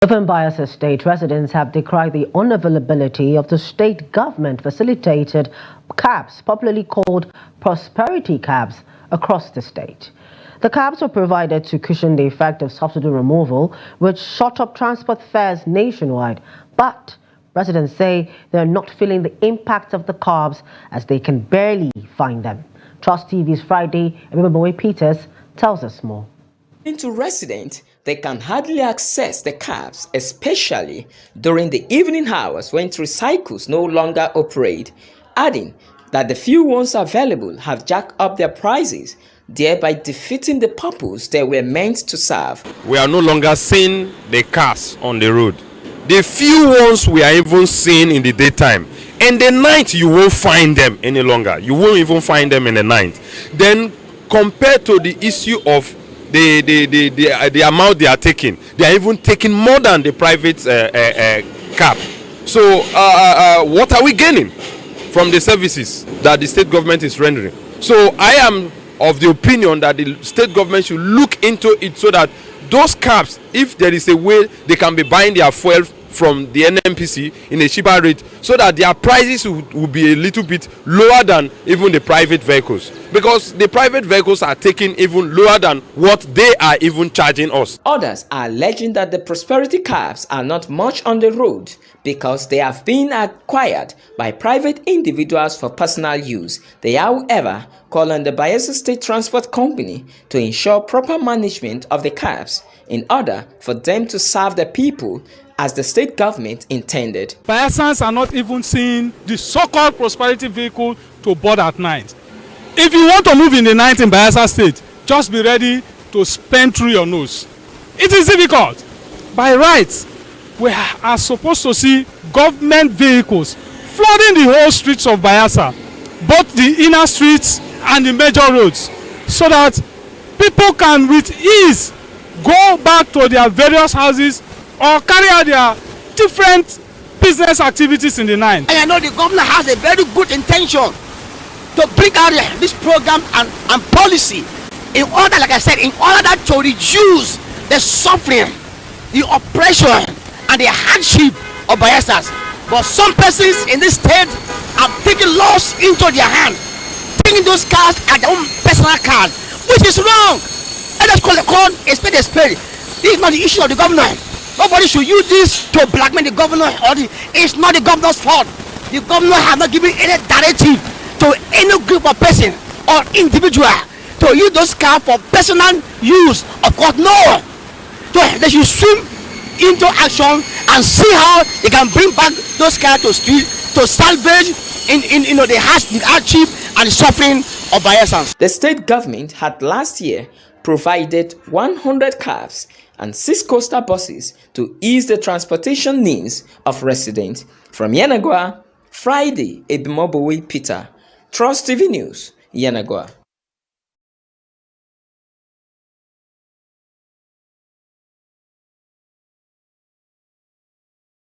Within Bayelsa State, residents have decried the unavailability of the state government-facilitated cabs, popularly called prosperity cabs, across the state. The cabs were provided to cushion the effect of subsidy removal, which shot up transport fares nationwide. But residents say they're not feeling the impact of the cabs as they can barely find them. Trust TV's Friday, Emmanuel Peters tells us more. To residents, they can hardly access the cabs, especially during the evening hours when tricycles no longer operate, adding that the few ones available have jacked up their prices, thereby defeating the purpose they were meant to serve. We are no longer seeing the cars on the road. The few ones we are even seeing in the daytime. In the night, you won't find them any longer. You won't even find them in the night. Then, compared to the issue of the amount they are taking, they are even taking more than the private cab. So what are we gaining from the services that the state government is rendering? So I am of the opinion that the state government should look into it so that those cabs, if there is a way they can be buying their fuel from the NNPC in a cheaper rate, so that their prices will be a little bit lower than even the private vehicles, because the private vehicles are taking even lower than what they are even charging us. Others are alleging that the prosperity cabs are not much on the road because they have been acquired by private individuals for personal use. They, however, call on the Bayelsa State Transport Company to ensure proper management of the cabs in order for them to serve the people as the state government intended. Bayelsans are not even seeing the so-called prosperity vehicle to board at night. If you want to move in the night in Bayelsa State, just be ready to spend through your nose. It is difficult. By rights, we are supposed to see government vehicles flooding the whole streets of Bayelsa, both the inner streets and the major roads, so that people can with ease go back to their various houses or carry out their different business activities in the night. And I know the governor has a very good intention to bring out this program and policy in order, like I said, in order to reduce the suffering, the oppression, and the hardship of Bayelsas. But some persons in this state are taking laws into their hand, taking those cars as their own personal cars, which is wrong. Let us call the court a spade a spade. This is not the issue of the governor. Nobody should use this to blackmail the governor. It's not the governor's fault. The governor has not given any directive to any group of person or individual to use those cars for personal use. Of course, no. So they should swim into action and see how they can bring back those cars to street to salvage the hardship and the suffering of Bayelsans. The state government had last year provided 100 cabs and 6 coastal buses to ease the transportation needs of residents. From Yenagoa, Friday, Emmanuel Peter, Trust TV News, Yenagoa.